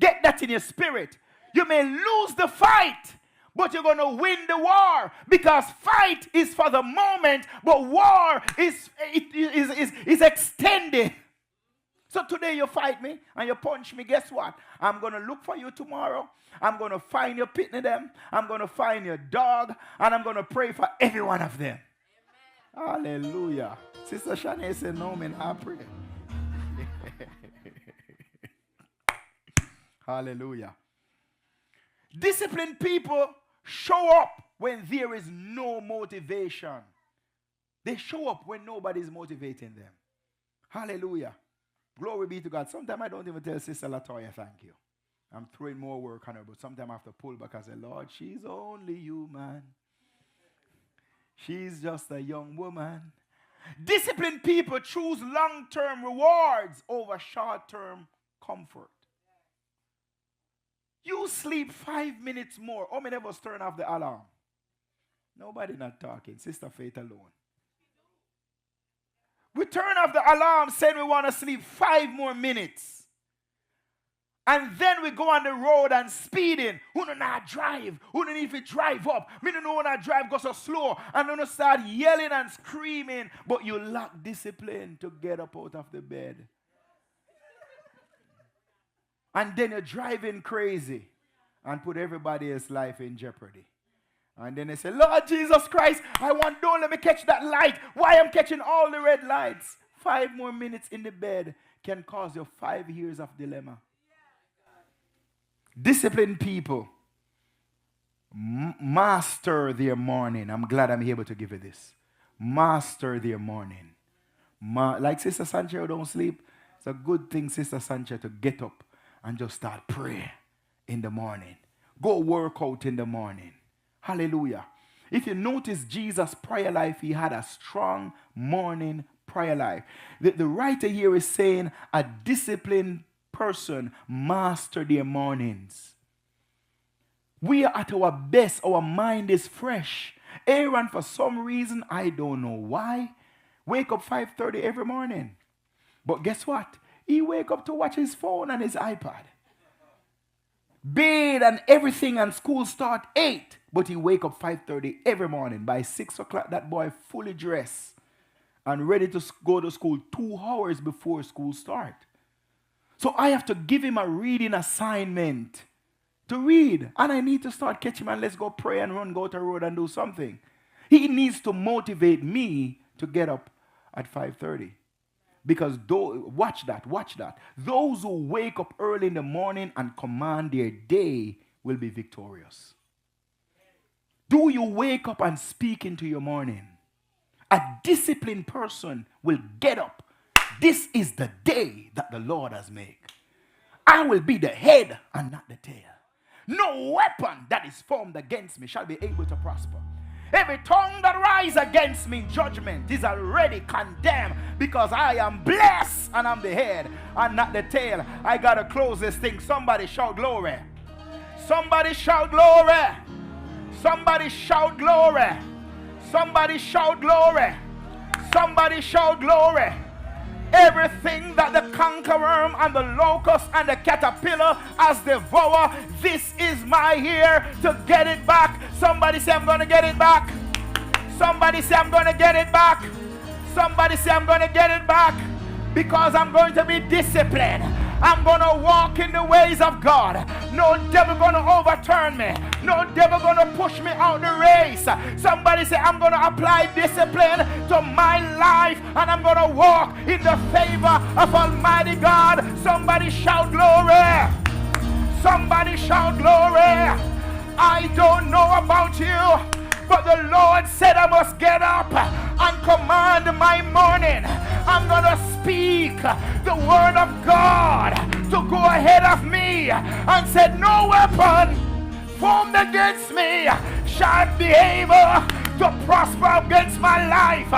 Get that in your spirit. You may lose the fight, but you're going to win the war, because fight is for the moment, but war is extended. So today you fight me and you punch me, guess what? I'm going to look for you tomorrow. I'm going to find your pitney them. I'm going to find your dog, and I'm going to pray for every one of them. Amen. Hallelujah. Sister Shanae said, no, man, I pray. Hallelujah. Disciplined people show up when there is no motivation. They show up when nobody is motivating them. Hallelujah. Glory be to God. Sometimes I don't even tell Sister Latoya thank you. I'm throwing more work on her, but sometimes I have to pull back and say, Lord, she's only human. She's just a young woman. Disciplined people choose long-term rewards over short-term comfort. You sleep 5 minutes more. How many of us turn off the alarm? Nobody not talking. Sister Faith alone. We turn off the alarm saying we want to sleep 5 more minutes. And then we go on the road and speeding. Who do not drive? Who don't even drive up? Me don't know when I drive go so slow. And then you start yelling and screaming. But you lack discipline to get up out of the bed. And then you're driving crazy and put everybody else's life in jeopardy. And then they say, Lord Jesus Christ, don't let me catch that light. Why I'm catching all the red lights? 5 more minutes in the bed can cause you 5 years of dilemma. Disciplined people master their morning. I'm glad I'm able to give you this. Master their morning. Like Sister Sancho don't sleep. It's a good thing, Sister Sancho, to get up and just start prayer in the morning. Go work out in the morning. Hallelujah. If you notice Jesus' prayer life, he had a strong morning prayer life. The writer here is saying a disciplined person master their mornings. We are at our best. Our mind is fresh. Aaron, for some reason, I don't know why, wake up 5:30 every morning. But guess what? He wake up to watch his phone and his iPad. Bathe and everything, and school start 8. But he wake up 5:30 every morning. By 6 o'clock, that boy fully dressed and ready to go to school 2 hours before school start. So I have to give him a reading assignment to read. And I need to start catching him and let's go pray and run, go to the road and do something. He needs to motivate me to get up at 5:30. Because watch that. Those who wake up early in the morning and command their day will be victorious. Do you wake up and speak into your morning? A disciplined person will get up. This is the day that the Lord has made. I will be the head and not the tail. No weapon that is formed against me shall be able to prosper. Every tongue that rises against me in judgment is already condemned, because I am blessed and I'm the head and not the tail. I got to close this thing. Somebody shout glory. Somebody shout glory. Somebody shout glory. Somebody shout glory. Somebody shout glory. Everything that the cankerworm and the locust and the caterpillar has devoured, this is my year to get it back. Somebody say, I'm going to get it back. Somebody say, I'm going to get it back. Somebody say, I'm going to get it back. Because I'm going to be disciplined. I'm going to walk in the ways of God. No devil going to overturn me. No devil going to push me out the race. Somebody say, I'm going to apply discipline to my life, and I'm going to walk in the favor of Almighty God. Somebody shout glory. Somebody shout glory. I don't know about you, but the Lord said I must get up and command my morning. I'm going to speak the word of God to go ahead of me, and said, no weapon formed against me shall be able to prosper against my life.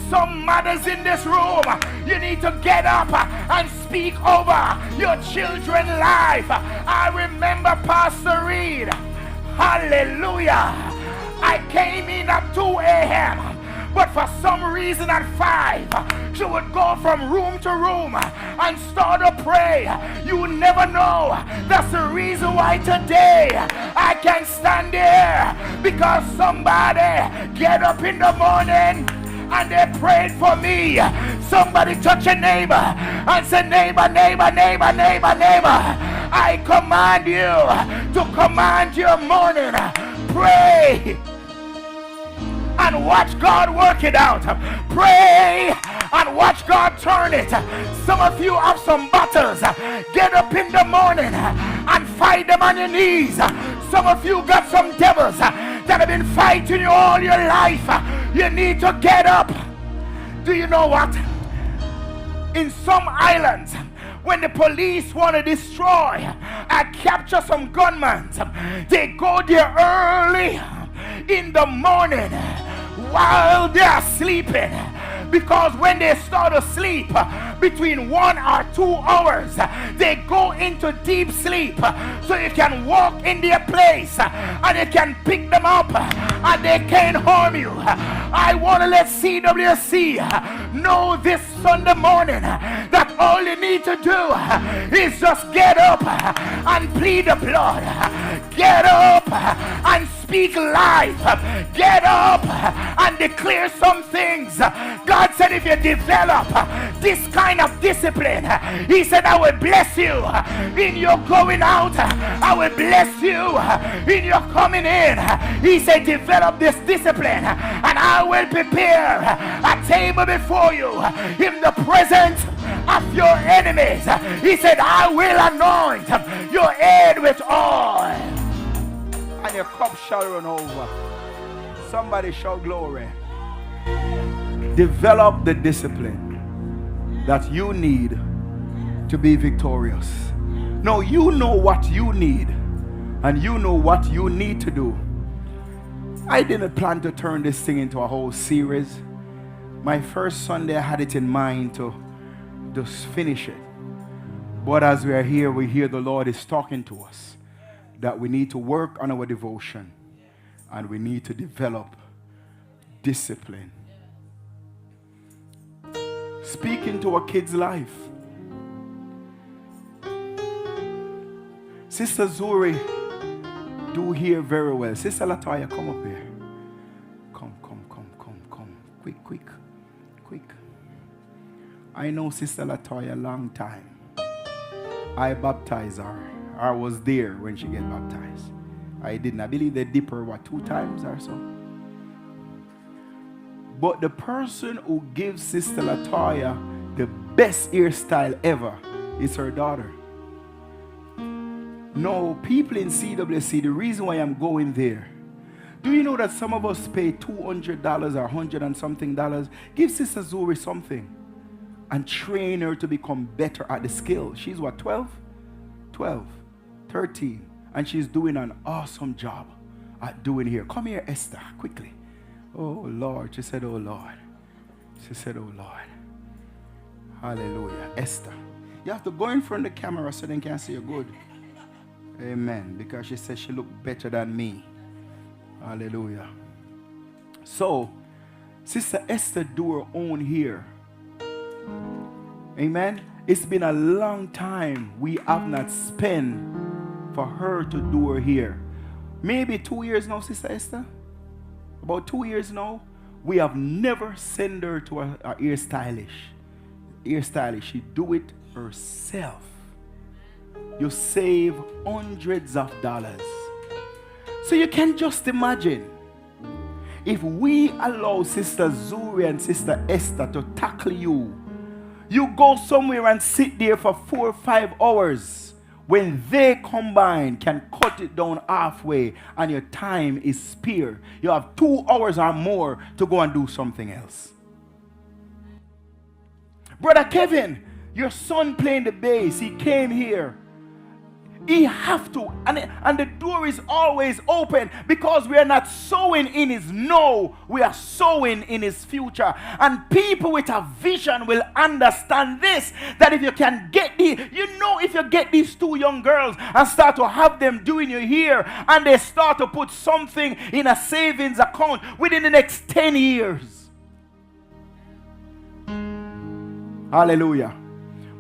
Some mothers in this room, you need to get up and speak over your children's life. I remember Pastor Reid. Hallelujah. I came in at 2 a.m. But for some reason at 5, she would go from room to room and start to pray. You never know. That's the reason why today I can stand here, because somebody get up in the morning and they prayed for me. Somebody touch a neighbor and say, neighbor, neighbor, neighbor, neighbor, neighbor, I command you to command your morning. Pray and watch God work it out. Pray and watch God turn it. Some of you have some battles. Get up in the morning and fight them on your knees. Some of you got some devils that have been fighting you all your life. You need to get up. Do you know what? In some islands, when the police want to destroy and capture some gunmen, they go there early in the morning while they are sleeping, because when they start to sleep between 1 or 2 hours, they go into deep sleep, so you can walk in their place and you can pick them up and they can't harm you. I want to let CWC know this Sunday morning that all you need to do is just get up and plead the blood. Get up and speak life. Get up and declare some things. God said if you develop this kind of discipline, he said I will bless you in your going out. I will bless you in your coming in. He said develop this discipline and I will prepare a table before you in the presence of your enemies. He said I will anoint your head with oil. I and your cup shall run over. Somebody shout glory. Develop the discipline that you need to be victorious. No, you know what you need, and you know what you need to do. I didn't plan to turn this thing into a whole series. My first Sunday I had it in mind to just finish it. But as we are here, we hear the Lord is talking to us that we need to work on our devotion and we need to develop discipline. Speak into a kid's life. Sister Zuri do hear very well. Sister Latoya, come up here. Come. Quick. I know Sister Latoya a long time. I baptized her. I was there when she get baptized. I didn't. I believe they dip her, 2 times or so. But the person who gives Sister Latoya the best hairstyle ever is her daughter. No, people in CWC, the reason why I'm going there, do you know that some of us pay $200 or $100 and something dollars? Give Sister Zuri something and train her to become better at the skill. She's what, 12? 12, 13. And she's doing an awesome job at doing here. Come here, Esther, quickly. Oh, Lord. She said, oh, Lord. She said, oh, Lord. Hallelujah. Esther. You have to go in front of the camera so they can see you good. Amen. Because she said she looked better than me. Hallelujah. So, Sister Esther do her own here. Amen. It's been a long time we have not spent for her to do her hair. Maybe 2 years now, Sister Esther. About 2 years now. We have never sent her to a hairstylist. She do it herself. You save hundreds of dollars. So you can just imagine if we allow Sister Zuri and Sister Esther to tackle you. You go somewhere and sit there for 4 or 5 hours. When they combine, can cut it down halfway and your time is spare. You have 2 hours or more to go and do something else. Brother Kevin, your son playing the bass, he came here. He have to, and the door is always open because we are not sowing in his no, we are sowing in his future. And people with a vision will understand this, that if you can get if you get these 2 young girls and start to have them doing your hair and they start to put something in a savings account within the next 10 years. Hallelujah.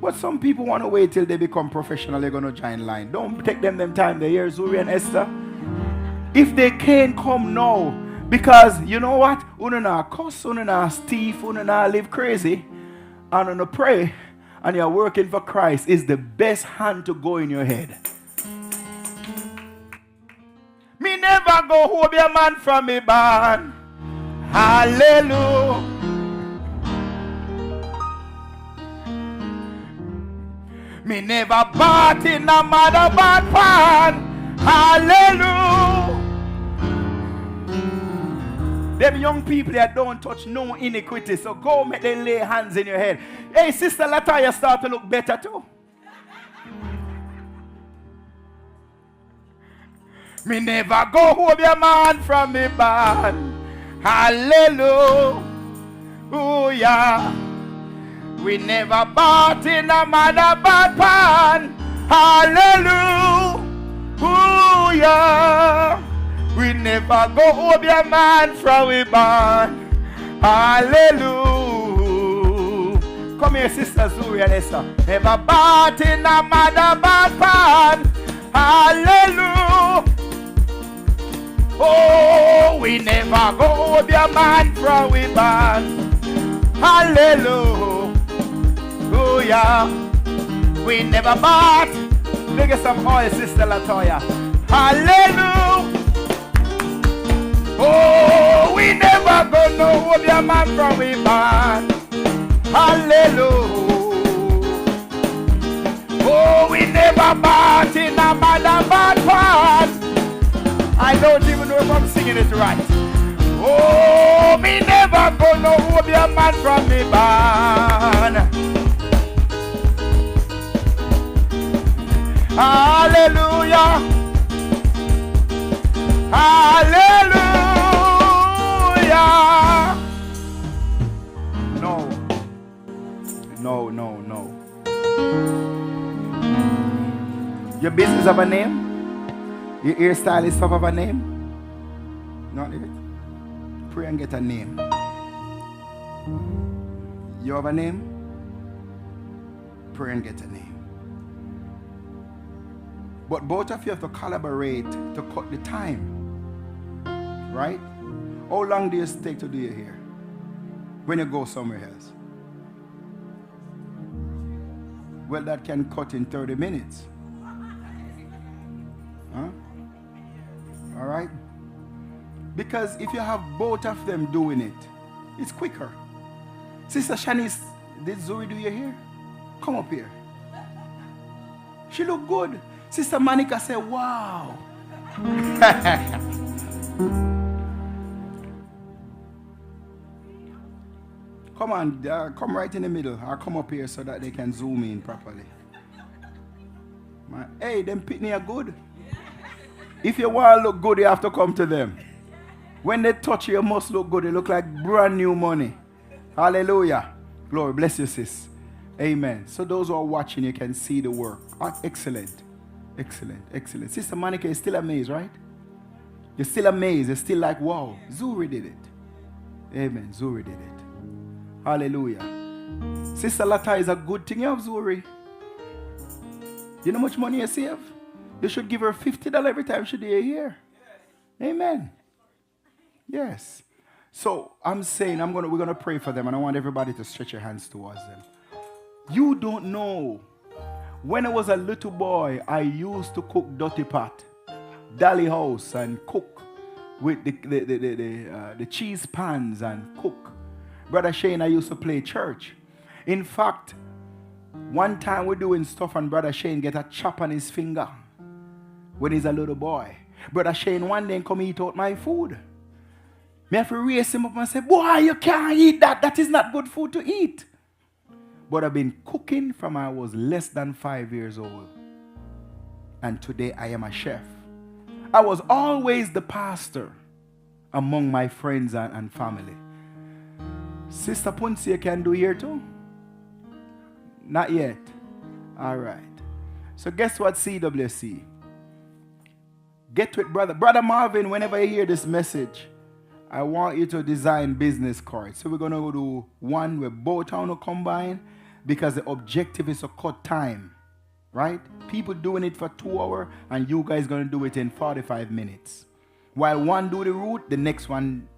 But some people want to wait till they become professional. They're going to join line. Don't take them time. They hear Zuri and Esther. If they can't come now, because you know what? Una na cuss, una na thief, una na live crazy, and una pray, and you're working for Christ is the best hand to go in your head. Me never go home a man from me barn. Hallelujah. Me never bought in a mother bad pan. Hallelujah. Them young people that don't touch no iniquity. So go make them lay hands in your head. Hey, Sister Latoya start to look better too. Me never go home a man from me barn. Hallelujah. Oh yeah. We never bought in a mother bad pan. Hallelujah. Ooh, yeah. We never go home a man from we barn. Hallelujah. Come here, Sister Zuri and Esther. Never bought in a mother bad pan. Hallelujah. Oh, we never go home a man from we barn. Hallelujah. Oh yeah, we never bought. Look at some oil, Sister Latoya. Hallelujah. Oh, we never gonna hold your man from we barn. Hallelujah. Oh, we never bought in a mother bad pan. I don't even know if I'm singing it right. Oh, me never gonna hold your man from me ban. Hallelujah. Hallelujah. No. No, no, no. Your business have a name? Your hairstylist have a name? Not it. Pray and get a name. You have a name? Pray and get a name. But both of you have to collaborate to cut the time. Right? How long do you take to do your hair? When you go somewhere else? Well, that can cut in 30 minutes. Huh? All right? Because if you have both of them doing it, it's quicker. Sister Shanice, did Zoe do your hair? Come up here. She look good. Sister Monica said, wow. Come on, come right in the middle. I'll come up here so that they can zoom in properly. Hey, them pitney are good. If you want to look good, you have to come to them. When they touch you, you must look good. They look like brand new money. Hallelujah. Glory. Bless you, sis. Amen. So those who are watching, you can see the work. Excellent. Excellent. Excellent. Sister Monica is still amazed, right? You're still amazed. You're still like, wow, Zuri did it. Amen. Zuri did it. Hallelujah. Sister Latoya is a good thing you have, Zuri. You know how much money you save? You should give her $50 every time she do a year. Amen. Yes. So I'm saying we're gonna pray for them, and I want everybody to stretch your hands towards them. You don't know. When I was a little boy, I used to cook dirty pot, dolly house, and cook with the cheese pans and cook. Brother Shane, I used to play church. In fact, one time we're doing stuff and Brother Shane get a chop on his finger when he's a little boy. Brother Shane one day come eat out my food. Me have to raise him up and say, boy, you can't eat that. That is not good food to eat. But I've been cooking from I was less than 5 years old. And today I am a chef. I was always the pastor among my friends and family. Sister Punsia can do here too? Not yet. All right. So guess what, CWC? Get to it, brother. Brother Marvin, whenever you hear this message, I want you to design business cards. So we're going to do one where both are going to combine because the objective is to cut time. Right? People doing it for 2 hours and you guys going to do it in 45 minutes. While one do the root, the next one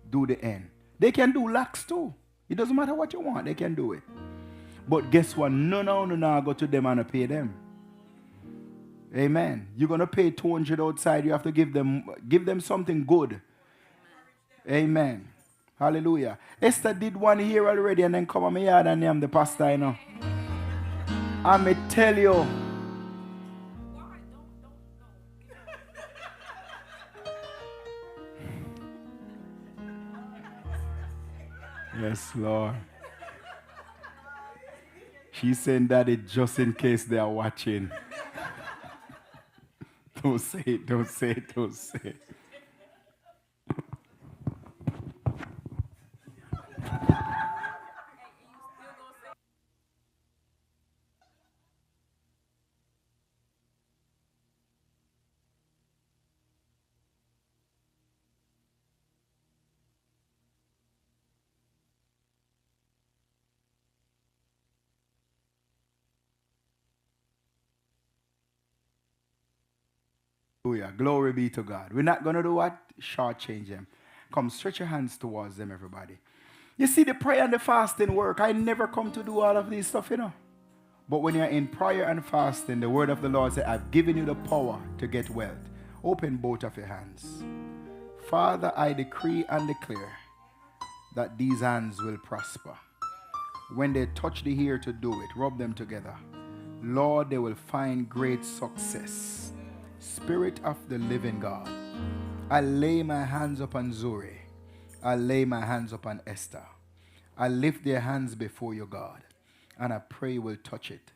do the end. They can do locks too. It doesn't matter what you want. They can do it. But guess what? No, go to them and pay them. Amen. You're going to pay 200 outside. You have to give them something good. Amen. Hallelujah. Esther did one here already and then come on my yard and I'm the pastor, you know. I may tell you. Yes, Lord. She's saying that it just in case they are watching. Don't say it, don't say it, don't say it. Hallelujah. Glory be to God. We're not going to do what? Shortchange them. Come, stretch your hands towards them, everybody. You see, the prayer and the fasting work. I never come to do all of these stuff, you know. But when you're in prayer and fasting, the word of the Lord says, I've given you the power to get wealth. Open both of your hands. Father, I decree and declare that these hands will prosper. When they touch the ear to do it, rub them together. Lord, they will find great success Spirit of the living God, I lay my hands upon Zuri. I lay my hands upon Esther. I lift their hands before you, God, and I pray you will touch it.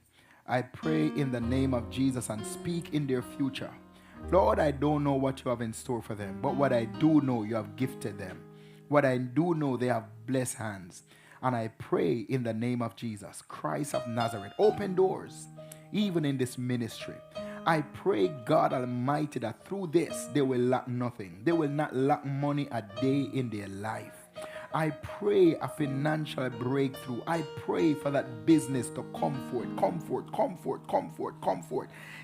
I pray in the name of Jesus and speak in their future. Lord, I don't know what you have in store for them, but what I do know, you have gifted them. What I do know, they have blessed hands. And I pray in the name of Jesus, Christ of Nazareth, open doors, even in this ministry. I pray, God Almighty, that through this, they will lack nothing. They will not lack money a day in their life. I pray a financial breakthrough. I pray for that business to comfort.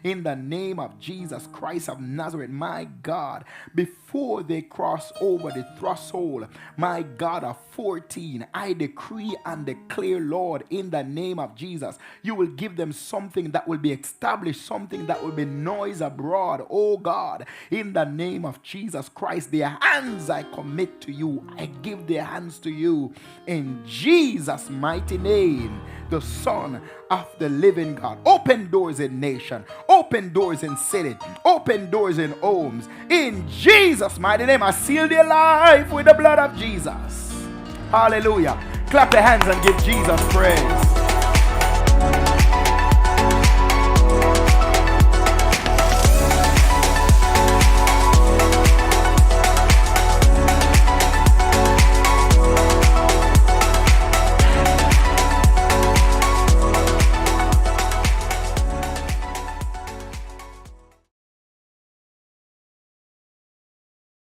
In the name of Jesus Christ of Nazareth, my God, before they cross over the threshold, my God, of 14, I decree and declare, Lord, in the name of Jesus, you will give them something that will be established, something that will be noise abroad. Oh God, in the name of Jesus Christ, their hands I commit to you. I give their hands to you in Jesus' mighty name, the Son of the living God. Open doors in nation, open doors in city, open doors in homes. In Jesus' mighty name, I seal their life with the blood of Jesus. Hallelujah. Clap your hands and give Jesus praise.